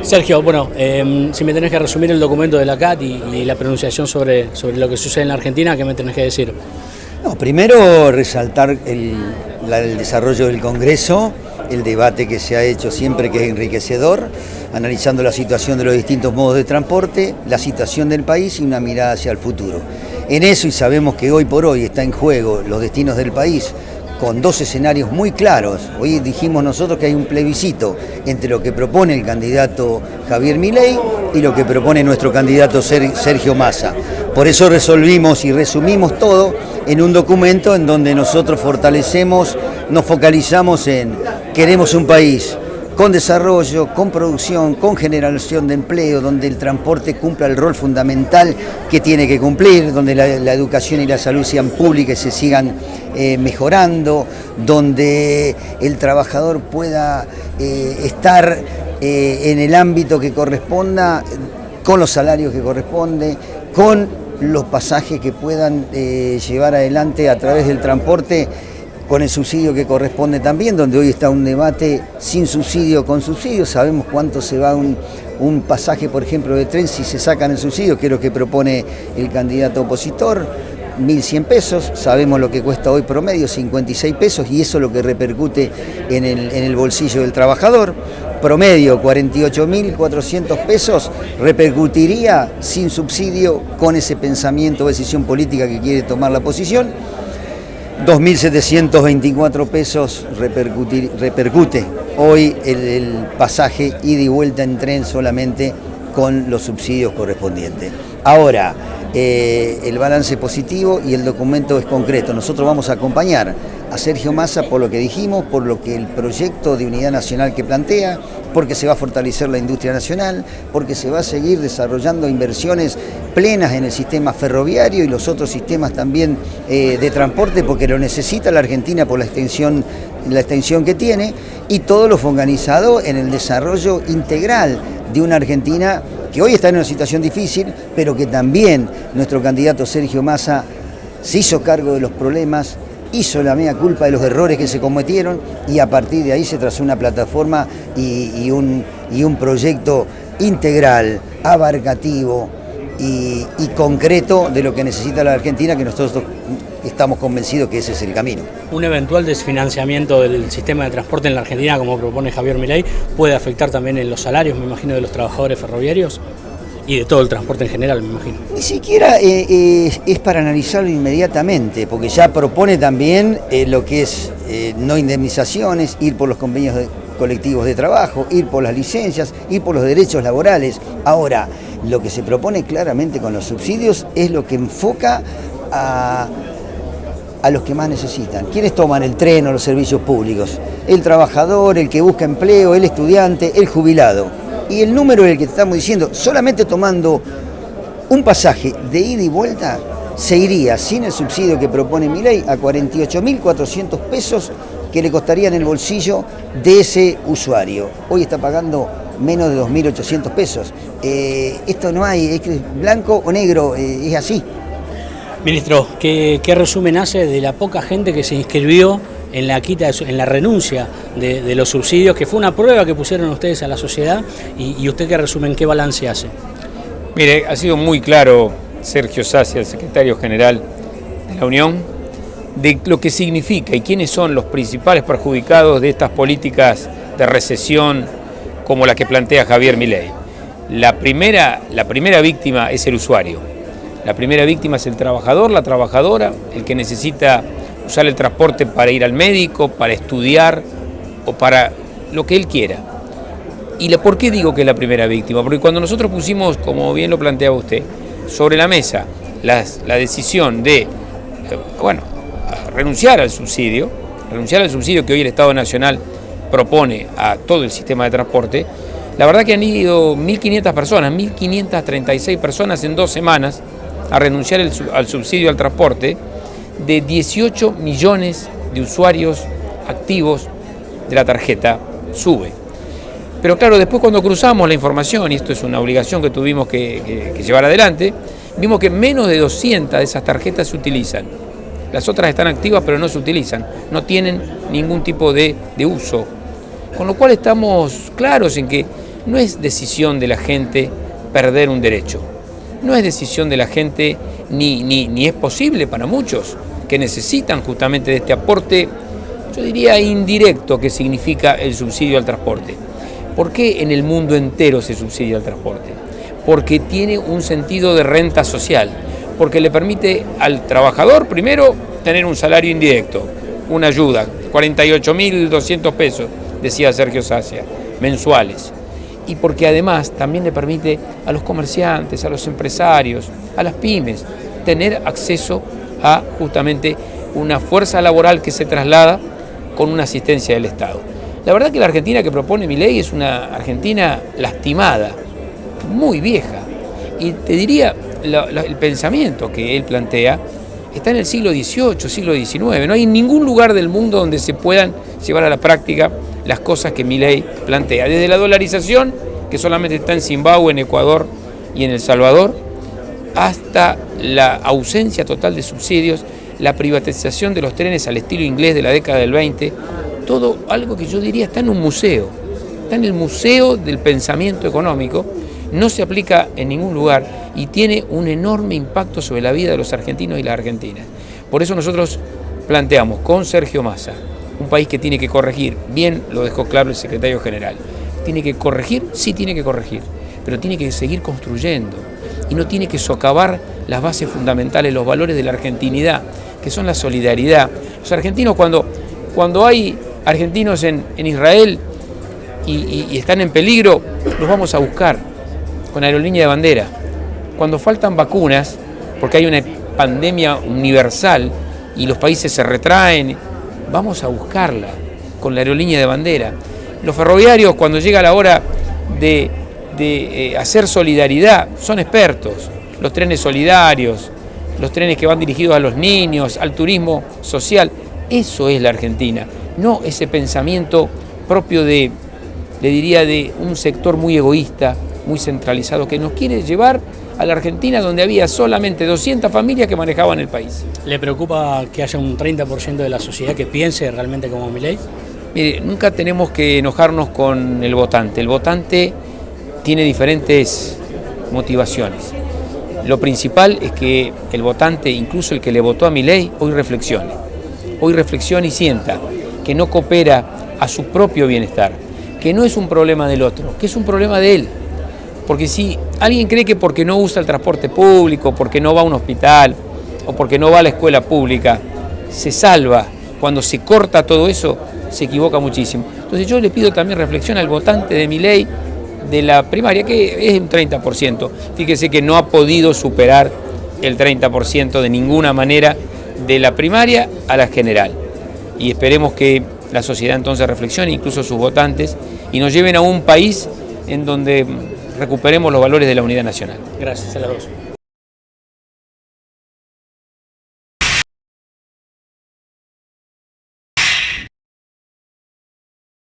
Sergio, bueno, si me tenés que resumir el documento de la CAT y la pronunciación sobre lo que sucede en la Argentina, ¿qué me tenés que decir? No, primero resaltar el desarrollo del Congreso, el debate que se ha hecho siempre, que es enriquecedor, analizando la situación de los distintos modos de transporte, la situación del país y una mirada hacia el futuro. En eso, y sabemos que hoy por hoy está en juego los destinos del país, con dos escenarios muy claros. Hoy dijimos nosotros que hay un plebiscito entre lo que propone el candidato Javier Milei y lo que propone nuestro candidato Sergio Massa. Por eso resolvimos y resumimos todo en un documento en donde nosotros fortalecemos, nos focalizamos en queremos un país con desarrollo, con producción, con generación de empleo, donde el transporte cumpla el rol fundamental que tiene que cumplir, donde la educación y la salud sean públicas y se sigan mejorando, donde el trabajador pueda estar en el ámbito que corresponda, con los salarios que corresponde, con los pasajes que puedan llevar adelante a través del transporte, con el subsidio que corresponde también, donde hoy está un debate sin subsidio, con subsidio. Sabemos cuánto se va un pasaje, por ejemplo, de tren si se sacan el subsidio, que es lo que propone el candidato opositor, 1.100 pesos, sabemos lo que cuesta hoy promedio, 56 pesos, y eso es lo que repercute en el bolsillo del trabajador. Promedio 48.400 pesos repercutiría sin subsidio con ese pensamiento o decisión política que quiere tomar la oposición. 2.724 pesos repercute hoy el pasaje ida y vuelta en tren solamente con los subsidios correspondientes. Ahora, el balance es positivo y el documento es concreto. Nosotros vamos a acompañar a Sergio Massa por lo que dijimos, por lo que el proyecto de unidad nacional que plantea, porque se va a fortalecer la industria nacional, porque se va a seguir desarrollando inversiones plenas en el sistema ferroviario y los otros sistemas también de transporte, porque lo necesita la Argentina por la extensión que tiene, y todo lo focalizado en el desarrollo integral de una Argentina que hoy está en una situación difícil, pero que también nuestro candidato Sergio Massa se hizo cargo de los problemas, hizo la mea culpa de los errores que se cometieron y a partir de ahí se trazó una plataforma y un proyecto integral, abarcativo y concreto de lo que necesita la Argentina, que nosotros estamos convencidos que ese es el camino. Un eventual desfinanciamiento del sistema de transporte en la Argentina, como propone Javier Milei, puede afectar también en los salarios, me imagino, de los trabajadores ferroviarios y de todo el transporte en general, me imagino. Ni siquiera es para analizarlo inmediatamente, porque ya propone también lo que es no indemnizaciones, ir por los convenios colectivos de trabajo, ir por las licencias, ir por los derechos laborales. Ahora, lo que se propone claramente con los subsidios es lo que enfoca a los que más necesitan. ¿Quiénes toman el tren o los servicios públicos? El trabajador, el que busca empleo, el estudiante, el jubilado. Y el número del que te estamos diciendo, solamente tomando un pasaje de ida y vuelta, se iría sin el subsidio que propone Milei a 48.400 pesos que le costaría en el bolsillo de ese usuario. Hoy está pagando menos de 2.800 pesos. Esto no hay, es blanco o negro, es así. Ministro, ¿qué resumen hace de la poca gente que se inscribió en la renuncia de los subsidios, que fue una prueba que pusieron ustedes a la sociedad, y usted qué resumen, qué balance hace? Mire, ha sido muy claro Sergio Sassi, el secretario general de la Unión, de lo que significa y quiénes son los principales perjudicados de estas políticas de recesión como la que plantea Javier Milei. La primera víctima es el usuario. La primera víctima es el trabajador, la trabajadora, el que necesita usar el transporte para ir al médico, para estudiar o para lo que él quiera. ¿Y por qué digo que es la primera víctima? Porque cuando nosotros pusimos, como bien lo planteaba usted, sobre la mesa la decisión de renunciar al subsidio que hoy el Estado Nacional propone a todo el sistema de transporte, la verdad que han ido 1.500 personas, 1.536 personas en 2 semanas a renunciar al subsidio al transporte de 18 millones de usuarios activos de la tarjeta SUBE. Pero claro, después cuando cruzamos la información, y esto es una obligación que tuvimos que llevar adelante, vimos que menos de 200 de esas tarjetas se utilizan. Las otras están activas pero no se utilizan, no tienen ningún tipo de uso. Con lo cual estamos claros en que no es decisión de la gente perder un derecho, no es decisión de la gente ni es posible para muchos que necesitan justamente de este aporte, yo diría indirecto, que significa el subsidio al transporte. ¿Por qué en el mundo entero se subsidia el transporte? Porque tiene un sentido de renta social, porque le permite al trabajador primero tener un salario indirecto, una ayuda, 48.200 pesos, decía Sergio Sacia, mensuales. Y porque además también le permite a los comerciantes, a los empresarios, a las pymes, tener acceso a justamente una fuerza laboral que se traslada con una asistencia del Estado. La verdad que la Argentina que propone Milei es una Argentina lastimada, muy vieja. Y te diría, el pensamiento que él plantea está en el siglo XVIII, siglo XIX. No hay ningún lugar del mundo donde se puedan llevar a la práctica las cosas que Milei plantea. Desde la dolarización, que solamente está en Zimbabue, en Ecuador y en El Salvador, hasta la ausencia total de subsidios, la privatización de los trenes al estilo inglés de la década del 20, todo algo que yo diría está en un museo, está en el museo del pensamiento económico, no se aplica en ningún lugar y tiene un enorme impacto sobre la vida de los argentinos y las argentinas. Por eso nosotros planteamos con Sergio Massa un país que tiene que corregir, bien lo dejó claro el secretario general, tiene que corregir, sí tiene que corregir, pero tiene que seguir construyendo y no tiene que socavar las bases fundamentales, los valores de la argentinidad, que son la solidaridad. Los argentinos, cuando hay argentinos en Israel y están en peligro, los vamos a buscar con aerolínea de bandera. Cuando faltan vacunas, porque hay una pandemia universal y los países se retraen, vamos a buscarla con la aerolínea de bandera. Los ferroviarios, cuando llega la hora de hacer solidaridad, son expertos. Los trenes solidarios, los trenes que van dirigidos a los niños, al turismo social, eso es la Argentina, no ese pensamiento propio le diría, de un sector muy egoísta, muy centralizado, que nos quiere llevar a la Argentina donde había solamente 200 familias que manejaban el país. ¿Le preocupa que haya un 30% de la sociedad que piense realmente como Milei? Mire, nunca tenemos que enojarnos con el votante. El votante tiene diferentes motivaciones. Lo principal es que el votante, incluso el que le votó a Milei, hoy reflexione y sienta que no coopera a su propio bienestar, que no es un problema del otro, que es un problema de él. Porque si alguien cree que porque no usa el transporte público, porque no va a un hospital o porque no va a la escuela pública, se salva, cuando se corta todo eso, se equivoca muchísimo. Entonces yo le pido también reflexión al votante de Milei de la primaria, que es un 30%. Fíjese que no ha podido superar el 30% de ninguna manera de la primaria a la general. Y esperemos que la sociedad entonces reflexione, incluso sus votantes, y nos lleven a un país en donde recuperemos los valores de la unidad nacional. Gracias a los dos.